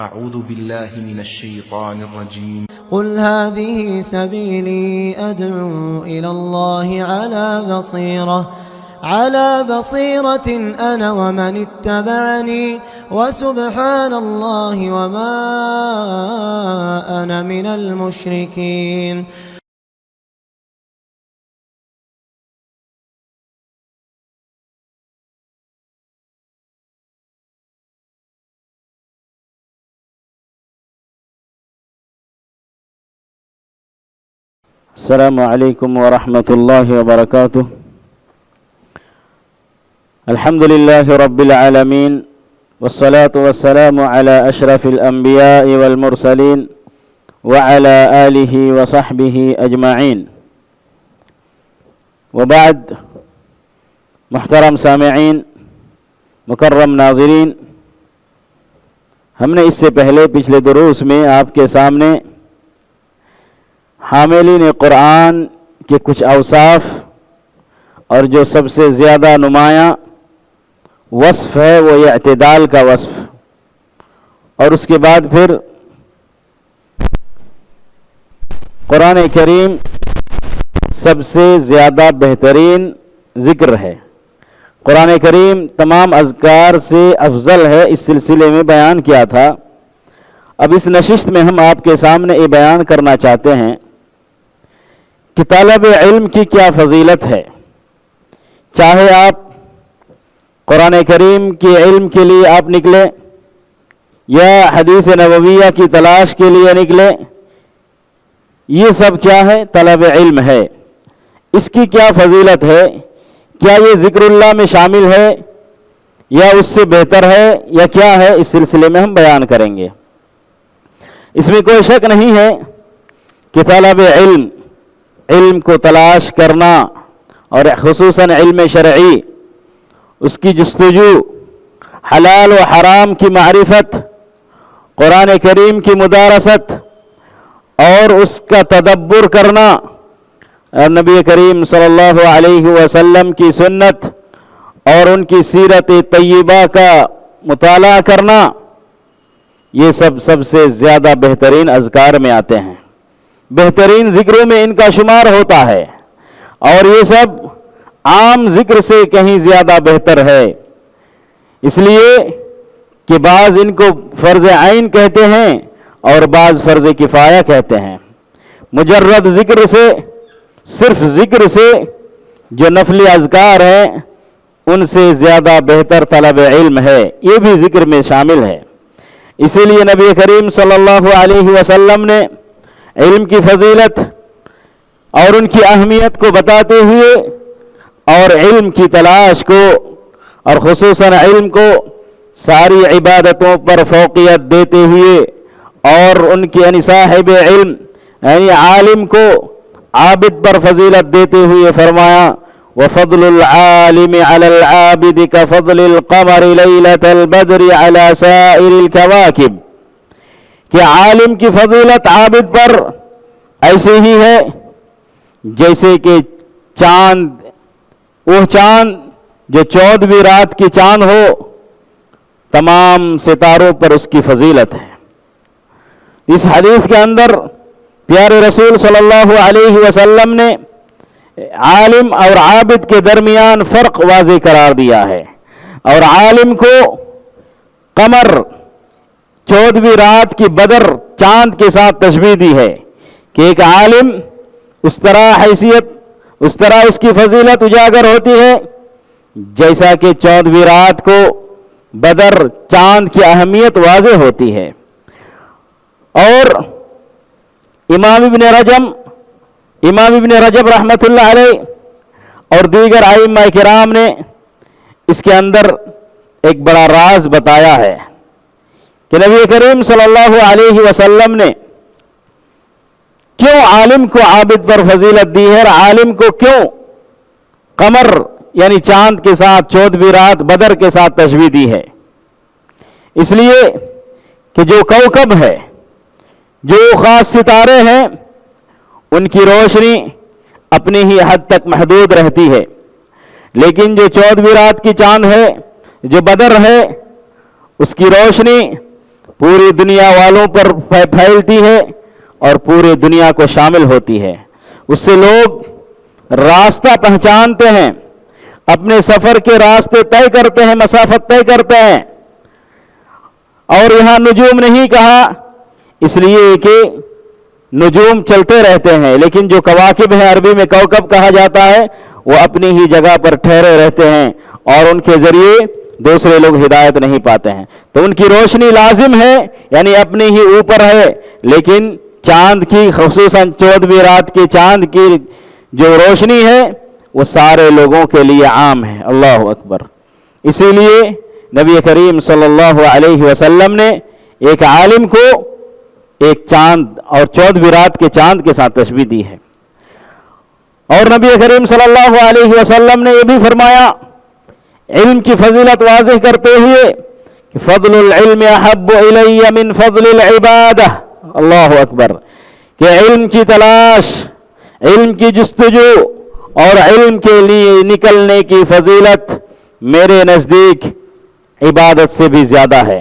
أعوذ بالله من الشيطان الرجيم. قل هذه سبيلي أدعو إلى الله على بصيرة أنا ومن اتبعني وسبحان الله وما أنا من المشركين. السلام عليكم ورحمة الله وبركاته. الحمد لله رب العالمين، والصلاة والسلام على أشرف الأنبياء والمرسلين وعلى آله وصحبه أجمعين. وبعد، محترم سامعین، مکرم ناظرین، ہم نے اس سے پہلے پچھلے دروس میں آپ کے سامنے حاملین قرآن کے کچھ اوصاف اور جو سب سے زیادہ نمایاں وصف ہے وہ اعتدال کا وصف، اور اس کے بعد پھر قرآن کریم سب سے زیادہ بہترین ذکر ہے، قرآن کریم تمام اذکار سے افضل ہے، اس سلسلے میں بیان کیا تھا۔ اب اس نشست میں ہم آپ کے سامنے یہ بیان کرنا چاہتے ہیں کہ طالب علم کی کیا فضیلت ہے، چاہے آپ قرآن کریم کے علم کے لیے آپ نکلیں یا حدیث نبویہ کی تلاش کے لیے نکلیں، یہ سب کیا ہے؟ طلب علم ہے۔ اس کی کیا فضیلت ہے؟ کیا یہ ذکر اللہ میں شامل ہے یا اس سے بہتر ہے یا کیا ہے؟ اس سلسلے میں ہم بیان کریں گے۔ اس میں کوئی شک نہیں ہے کہ طالب علم کو تلاش کرنا اور خصوصاً علم شرعی، اس کی جستجو، حلال و حرام کی معرفت، قرآن کریم کی مدارست اور اس کا تدبر کرنا، اور نبی کریم صلی اللہ علیہ وسلم کی سنت اور ان کی سیرت طیبہ کا مطالعہ کرنا، یہ سب سے زیادہ بہترین اذکار میں آتے ہیں، بہترین ذکروں میں ان کا شمار ہوتا ہے، اور یہ سب عام ذکر سے کہیں زیادہ بہتر ہے، اس لیے کہ بعض ان کو فرض عین کہتے ہیں اور بعض فرض کفایہ کہتے ہیں۔ مجرد ذکر سے، صرف ذکر سے جو نفلی اذکار ہیں ان سے زیادہ بہتر طلب علم ہے، یہ بھی ذکر میں شامل ہے۔ اسی لیے نبی کریم صلی اللہ علیہ وسلم نے علم کی فضیلت اور ان کی اہمیت کو بتاتے ہوئے اور علم کی تلاش کو اور خصوصاً علم کو ساری عبادتوں پر فوقیت دیتے ہوئے اور ان کی یعنی صاحب علم یعنی عالم کو عابد پر فضیلت دیتے ہوئے فرمایا وَفَضْلُ الْعَالِمِ عَلَى الْعَابِدِ كَفَضْلِ الْقَمَرِ لَيْلَةَ الْبَدْرِ عَلَى سَائِرِ الْكَوَاكِبِ، کہ عالم کی فضیلت عابد پر ایسے ہی ہے جیسے کہ چاند، وہ چاند جو 14ویں رات کی چاند ہو، تمام ستاروں پر اس کی فضیلت ہے۔ اس حدیث کے اندر پیارے رسول صلی اللہ علیہ وسلم نے عالم اور عابد کے درمیان فرق واضح قرار دیا ہے، اور عالم کو قمر 14ویں رات کی بدر چاند کے ساتھ تشبیہ دی ہے کہ ایک عالم اس طرح حیثیت، اس طرح اس کی فضیلت اجاگر ہوتی ہے جیسا کہ 14ویں رات کو بدر چاند کی اہمیت واضح ہوتی ہے۔ اور امام ابن رجب رحمۃ اللہ علیہ اور دیگر ائمہ کرام نے اس کے اندر ایک بڑا راز بتایا ہے کہ نبی کریم صلی اللہ علیہ وسلم نے کیوں عالم کو عابد پر فضیلت دی ہے، اور عالم کو کیوں قمر یعنی چاند کے ساتھ 14ویں رات بدر کے ساتھ تشبیہ دی ہے۔ اس لیے کہ جو کوكب ہے، جو خاص ستارے ہیں، ان کی روشنی اپنی ہی حد تک محدود رہتی ہے، لیکن جو 14ویں رات کی چاند ہے، جو بدر ہے، اس کی روشنی پوری دنیا والوں پر پھیلتی ہے اور پوری دنیا کو شامل ہوتی ہے. اس سے لوگ راستہ پہچانتے ہیں، اپنے سفر کے راستے طے کرتے ہیں، مسافت طے کرتے ہیں. اور یہاں نجوم نہیں کہا اس لیے کہ نجوم چلتے رہتے ہیں، لیکن جو کواکب ہیں، عربی میں کوکب کہا جاتا ہے، وہ اپنی ہی جگہ پر ٹھہرے رہتے ہیں اور ان کے ذریعے دوسرے لوگ ہدایت نہیں پاتے ہیں. تو ان کی روشنی لازم ہے، یعنی اپنی ہی اوپر ہے، لیکن چاند کی، خصوصاً 14ویں رات کی چاند کی جو روشنی ہے وہ سارے لوگوں کے لیے عام ہے. اللہ اکبر. اسی لیے نبی کریم صلی اللہ علیہ وسلم نے ایک عالم کو ایک چاند اور 14ویں رات کے چاند کے ساتھ تشبیہ دی ہے. اور نبی کریم صلی اللہ علیہ وسلم نے یہ بھی فرمایا علم کی فضیلت واضح کرتے ہوئے کہ فضل العلم احب الی من فضل العبادہ. اللہ اکبر. کہ علم کی تلاش، علم کی جستجو اور علم کے لیے نکلنے کی فضیلت میرے نزدیک عبادت سے بھی زیادہ ہے.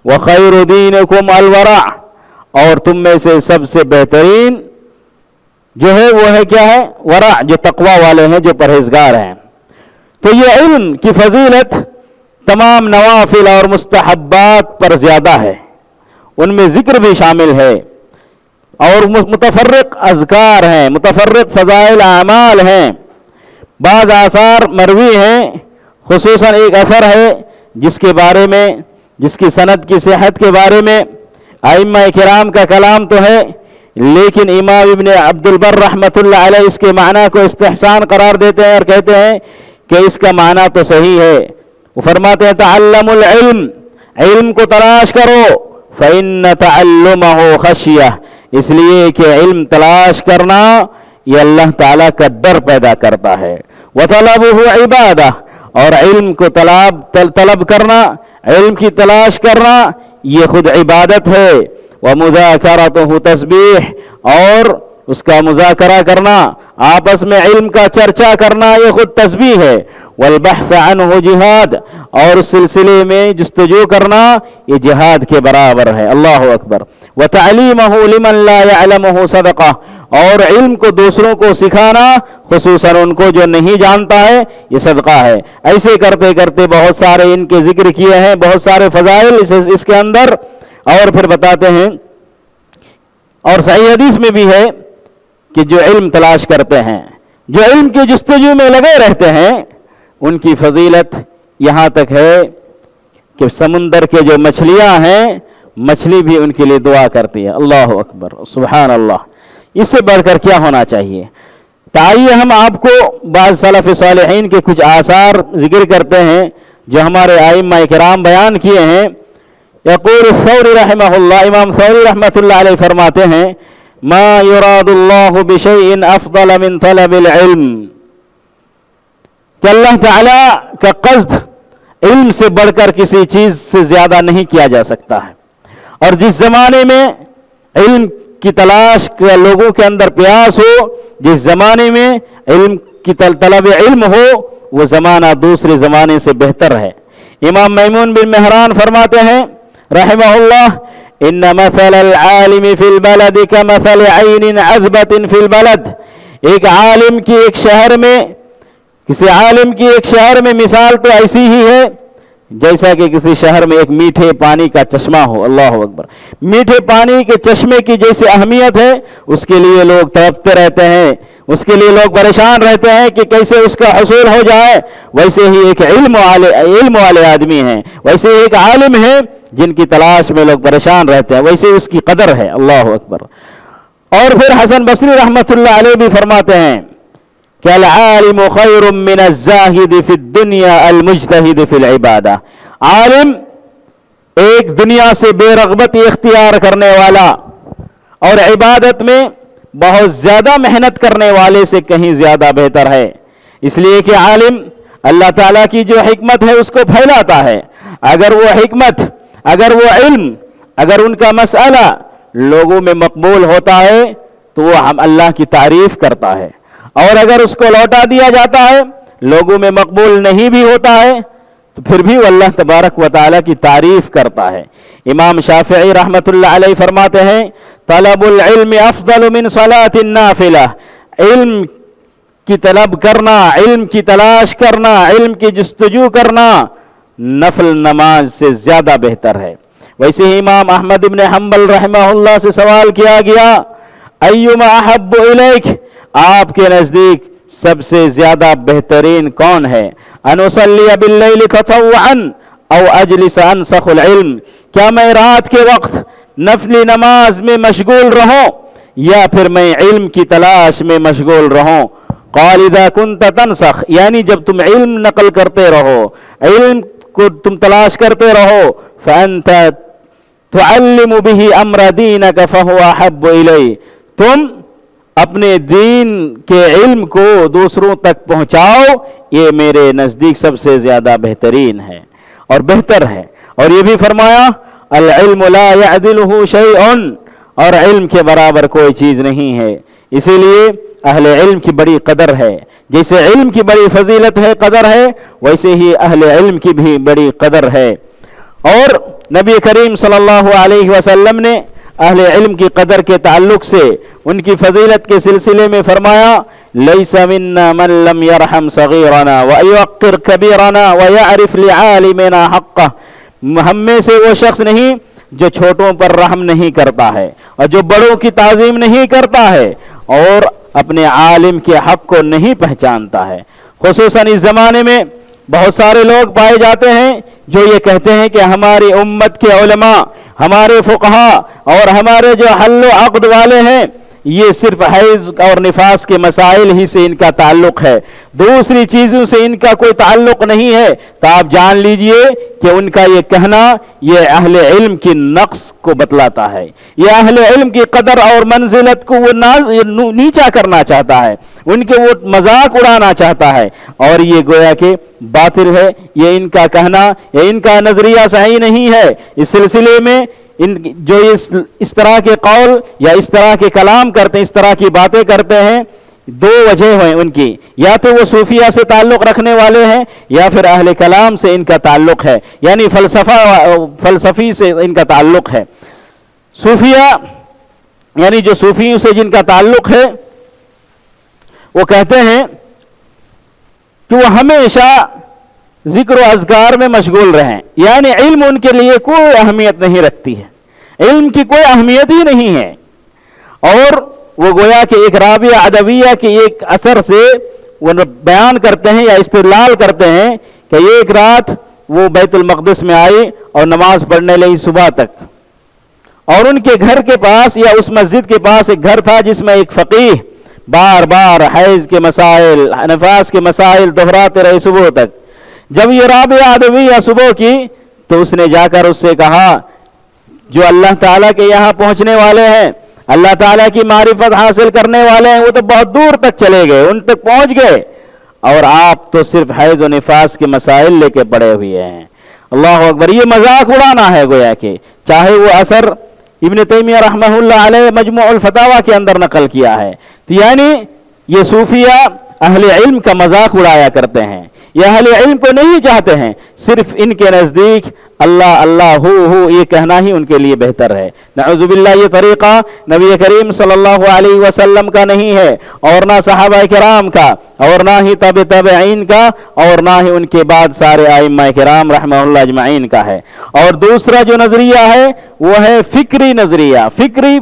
وخیر دینکم الورع. اور تم میں سے سب سے بہترین جو ہے وہ ہے کیا ہے؟ ورع، جو تقوی والے ہیں، جو پرہیزگار ہیں. تو یہ علم کی فضیلت تمام نوافل اور مستحبات پر زیادہ ہے، ان میں ذکر بھی شامل ہے اور متفرق اذکار ہیں، متفرق فضائل اعمال ہیں. بعض آثار مروی ہیں، خصوصاً ایک اثر ہے جس کے بارے میں، جس کی سند کی صحت کے بارے میں ائمہ کرام کا کلام تو ہے، لیکن امام ابن عبد البر رحمۃ اللہ علیہ اس کے معنی کو استحسان قرار دیتے ہیں اور کہتے ہیں کہ اس کا معنی تو صحیح ہے. وہ فرماتے ہیں تعلموا العلم، علم کو تلاش کرو، فإن تعلمہ خشیہ، اس لیے کہ علم تلاش کرنا یہ اللہ تعالیٰ کا ڈر پیدا کرتا ہے. وطلبہ عبادہ، اور علم کو طلب کرنا، علم کی تلاش کرنا یہ خود عبادت ہے. ومذاکرتہ تسبیح، اور اس کا مذاکرہ کرنا، آپس میں علم کا چرچا کرنا یہ خود تسبیح ہے. والبحث عنہ جہاد، اور اس سلسلے میں جستجو کرنا یہ جہاد کے برابر ہے. اللہ اکبر. وتعلیمہ لمن لا یعلمہ صدقہ، اور علم کو دوسروں کو سکھانا، خصوصاً ان کو جو نہیں جانتا ہے، یہ صدقہ ہے. ایسے کرتے کرتے بہت سارے ان کے ذکر کیے ہیں، بہت سارے فضائل اس کے اندر، اور پھر بتاتے ہیں. اور صحیح حدیث میں بھی ہے کہ جو علم تلاش کرتے ہیں، جو علم کی جستجو میں لگے رہتے ہیں، ان کی فضیلت یہاں تک ہے کہ سمندر کے جو مچھلیاں ہیں، مچھلی بھی ان کے لیے دعا کرتی ہے. اللہ اکبر، سبحان اللہ. اس سے بڑھ کر کیا ہونا چاہیے؟ آئیے ہم آپ کو بعض سلف صالحین کے کچھ آثار ذکر کرتے ہیں جو ہمارے ائمہ کرام بیان کیے ہیں. یقول الثوری رحمہ اللہ، امام ثوری رحمۃ اللہ علیہ فرماتے ہیں ما یراد اللہ بشیء افضل من طلب العلم، کہ اللہ تعالیٰ کا قصد علم سے بڑھ کر کسی چیز سے زیادہ نہیں کیا جا سکتا ہے. اور جس زمانے میں علم کی تلاش کا لوگوں کے اندر پیاس ہو، جس زمانے میں علم کی طلب علم ہو، وہ زمانہ دوسرے زمانے سے بہتر ہے. امام میمون بن مہران فرماتے ہیں رحمہ اللہ ان مثل العالم فی البلد کمثل عین عذبۃ فی البلد، ایک عالم کی ایک شہر میں، کسی عالم کی ایک شہر میں مثال تو ایسی ہی ہے جیسا کہ کسی شہر میں ایک میٹھے پانی کا چشمہ ہو. اللہ اکبر. میٹھے پانی کے چشمے کی جیسی اہمیت ہے، اس کے لیے لوگ تڑپتے رہتے ہیں، اس کے لیے لوگ پریشان رہتے ہیں کہ کیسے اس کا حصول ہو جائے. ویسے ہی ایک علم والے آدمی ہیں، ویسے ایک عالم ہے جن کی تلاش میں لوگ پریشان رہتے ہیں، ویسے اس کی قدر ہے. اللہ اکبر. اور پھر حسن بصری رحمۃ اللہ علیہ بھی فرماتے ہیں کہ العالم خیر من الزاہد فی الدنیا المجتہد فی العبادہ، عالم ایک دنیا سے بے رغبتی اختیار کرنے والا اور عبادت میں بہت زیادہ محنت کرنے والے سے کہیں زیادہ بہتر ہے. اس لیے کہ عالم اللہ تعالیٰ کی جو حکمت ہے اس کو پھیلاتا ہے. اگر وہ حکمت، اگر وہ علم، اگر ان کا مسئلہ لوگوں میں مقبول ہوتا ہے تو وہ ہم اللہ کی تعریف کرتا ہے، اور اگر اس کو لوٹا دیا جاتا ہے، لوگوں میں مقبول نہیں بھی ہوتا ہے، تو پھر بھی وہ اللہ تبارک و تعالیٰ کی تعریف کرتا ہے۔ امام شافعی رحمۃ اللہ علیہ فرماتے ہیں طلب العلم افضل من صلاۃ النافلہ، علم کی طلب کرنا، علم کی تلاش کرنا، علم کی جستجو کرنا نفل نماز سے زیادہ بہتر ہے۔ ویسے ہی امام احمد بن حنبل رحمہ اللہ سے سوال کیا گیا ایما احب الیک، آپ کے نزدیک سب سے زیادہ بہترین کون ہے؟ ان اصلی باللیل تطوعا او اجلس انسخ العلم، کیا میں رات کے وقت نفلی نماز میں مشغول رہوں یا پھر میں علم کی تلاش میں مشغول رہوں؟ قال اذا كنت تنسخ، یعنی جب تم علم نقل کرتے رہو، علم کو تم تلاش کرتے رہو، فانت تعلم به امر دینک فهو احب الی، تم اپنے دین کے علم کو دوسروں تک پہنچاؤ، یہ میرے نزدیک سب سے زیادہ بہترین ہے اور بہتر ہے۔ اور یہ بھی فرمایا العلم لا يعدله شيء، اور علم کے برابر کوئی چیز نہیں ہے۔ اسی لیے اہل علم کی بڑی قدر ہے، جیسے علم کی بڑی فضیلت ہے، قدر ہے، ویسے ہی اہل علم کی بھی بڑی قدر ہے۔ اور نبی کریم صلی اللہ علیہ وسلم نے اہل علم کی قدر کے تعلق سے ان کی فضیلت کے سلسلے میں فرمایا لیس منا من لم يرحم صغیرنا ويوقر کبیرنا ويعرف لعالمنا حقہ، ہم میں سے وہ شخص نہیں جو چھوٹوں پر رحم نہیں کرتا ہے اور جو بڑوں کی تعظیم نہیں کرتا ہے اور اپنے عالم کے حق کو نہیں پہچانتا ہے۔ خصوصاً اس زمانے میں بہت سارے لوگ پائے جاتے ہیں جو یہ کہتے ہیں کہ ہماری امت کے علماء، ہمارے فقہا اور ہمارے جو حل و عقد والے ہیں یہ صرف حیض اور نفاس کے مسائل ہی سے ان کا تعلق ہے، دوسری چیزوں سے ان کا کوئی تعلق نہیں ہے۔ تو آپ جان لیجئے کہ ان کا یہ کہنا یہ اہل علم کی نقص کو بتلاتا ہے، یہ اہل علم کی قدر اور منزلت کو وہ نیچا کرنا چاہتا ہے، ان کے وہ مذاق اڑانا چاہتا ہے، اور یہ گویا کہ باطل ہے، یہ ان کا کہنا، یہ ان کا نظریہ صحیح نہیں ہے۔ اس سلسلے میں جو اس طرح کے قول یا اس طرح کے کلام کرتے ہیں، اس طرح کی باتیں کرتے ہیں، دو وجہ ہیں ان کی، یا تو وہ صوفیہ سے تعلق رکھنے والے ہیں یا پھر اہل کلام سے ان کا تعلق ہے، یعنی فلسفی سے ان کا تعلق ہے۔ صوفیہ یعنی جو صوفیوں سے جن کا تعلق ہے وہ کہتے ہیں کہ وہ ہمیشہ ذکر و اذکار میں مشغول رہیں، یعنی علم ان کے لیے کوئی اہمیت نہیں رکھتی ہے، علم کی کوئی اہمیت ہی نہیں ہے۔ اور وہ گویا کہ ایک رابعہ ادویہ کے ایک اثر سے وہ بیان کرتے ہیں یا استدلال کرتے ہیں کہ ایک رات وہ بیت المقدس میں آئی اور نماز پڑھنے لگی صبح تک، اور ان کے گھر کے پاس یا اس مسجد کے پاس ایک گھر تھا جس میں ایک فقیہ بار بار حیض کے مسائل، نفاس کے مسائل دہراتے رہے صبح تک۔ جب یہ رابعہ ادویہ صبح کی تو اس نے جا کر اس سے کہا جو اللہ تعالیٰ کے یہاں پہنچنے والے ہیں، اللہ تعالیٰ کی معرفت حاصل کرنے والے ہیں، وہ تو بہت دور تک چلے گئے، ان تک پہنچ گئے، اور آپ تو صرف حیض و نفاس کے مسائل لے کے پڑے ہوئے ہیں۔ اللہ اکبر، یہ مذاق اڑانا ہے گویا کہ، چاہے وہ اثر ابن تیمیہ رحمہ اللہ علیہ مجموع الفتاوی کے اندر نقل کیا ہے، تو یعنی یہ صوفیہ اہل علم کا مذاق اڑایا کرتے ہیں، یہ اہل علم کو نہیں چاہتے ہیں، صرف ان کے نزدیک اللہ اللہ ہو یہ کہنا ہی ان کے لیے بہتر ہے۔ نعوذ باللہ، یہ طریقہ نبی کریم صلی اللہ علیہ وسلم کا نہیں ہے، اور نہ صحابہ کرام کا، اور نہ ہی تابع تابعین کا، اور نہ ہی ان کے بعد سارے ائمہ کرام رحمہ اللہ اجمعین کا ہے۔ اور دوسرا جو نظریہ ہے وہ ہے فکری نظریہ، فکری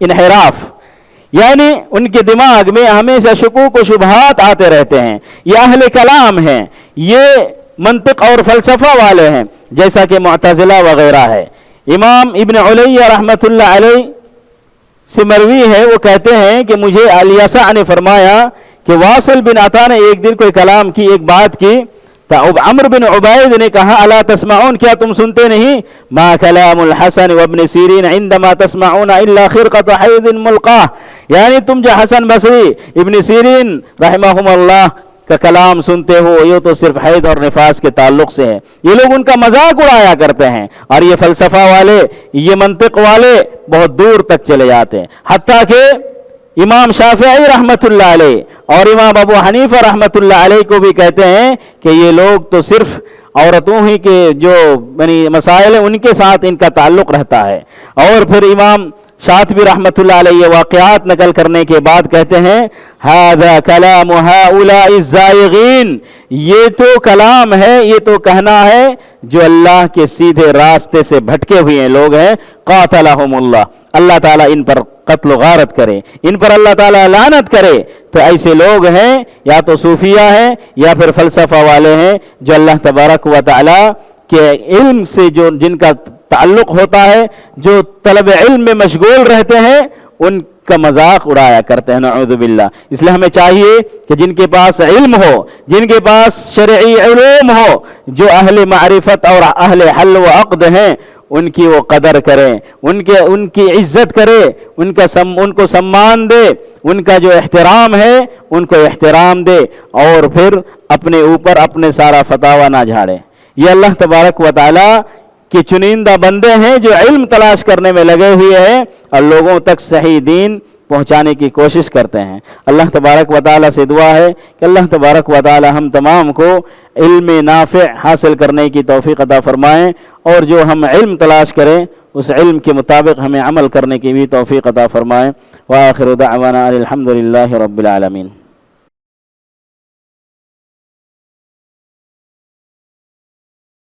انحراف، یعنی ان کے دماغ میں ہمیشہ شکوک و شبہات آتے رہتے ہیں۔ یہ اہل کلام ہیں، یہ منطق اور فلسفہ والے ہیں، جیسا کہ معتزلہ وغیرہ ہے۔ امام ابن علیہ رحمۃ اللہ علیہ سے مروی ہے، وہ کہتے ہیں کہ مجھے الیسع نے فرمایا کہ واصل بن عطا نے ایک دن کوئی کلام کی، ایک بات کی، تو عمرو بن عبید نے کہا الا تسمعون، کیا تم سنتے نہیں؟ ما کلام الحسن وابن سیرین عندما تسمعون الا خرقۃ حیض ملقاہ، یعنی تم جو حسن بصری، ابن سیرین رحمہم اللہ کا کلام سنتے ہو یہ تو صرف حیض اور نفاس کے تعلق سے ہے۔ یہ لوگ ان کا مذاق اڑایا کرتے ہیں، اور یہ فلسفہ والے، یہ منطق والے بہت دور تک چلے جاتے ہیں، حتیٰ کہ امام شافعی رحمۃ اللہ علیہ اور امام ابو حنیفہ رحمۃ اللہ علیہ کو بھی کہتے ہیں کہ یہ لوگ تو صرف عورتوں ہی کے جو مسائل ہیں ان کے ساتھ ان کا تعلق رہتا ہے۔ اور پھر امام شاطبی رحمۃ اللہ علیہ واقعات نقل کرنے کے بعد کہتے ہیں ھذا کلام ھؤلاء الزائغین، یہ تو کلام ہے، یہ تو کہنا ہے جو اللہ کے سیدھے راستے سے بھٹکے ہوئے لوگ ہیں، قاتلہم اللہ، اللہ تعالیٰ ان پر قتل و غارت کرے، ان پر اللہ تعالیٰ لعنت کرے۔ تو ایسے لوگ ہیں یا تو صوفیہ ہیں یا پھر فلسفہ والے ہیں جو اللہ تبارک و تعالیٰ کے علم سے جن کا تعلق ہوتا ہے، جو طلب علم میں مشغول رہتے ہیں، ان کا مذاق اڑایا کرتے ہیں، نعوذ باللہ۔ اس لیے ہمیں چاہیے کہ جن کے پاس علم ہو، جن کے پاس شرعی علوم ہو، جو اہل معرفت اور اہل حل و عقد ہیں، ان کی وہ قدر کریں، ان کی عزت کرے، ان کو سمان دے، ان کا جو احترام ہے ان کو احترام دے، اور پھر اپنے اوپر اپنے سارا فتاوی نہ جھاڑے۔ یہ اللہ تبارک و تعالیٰ کہ چنندہ بندے ہیں جو علم تلاش کرنے میں لگے ہوئے ہیں اور لوگوں تک صحیح دین پہنچانے کی کوشش کرتے ہیں۔ اللہ تبارک و تعالیٰ سے دعا ہے کہ اللہ تبارک و تعالیٰ ہم تمام کو علم نافع حاصل کرنے کی توفیق عطا فرمائیں، اور جو ہم علم تلاش کریں اس علم کے مطابق ہمیں عمل کرنے کی بھی توفیق عطا فرمائیں۔ وآخر دعوانا الحمد للہ رب العالمین۔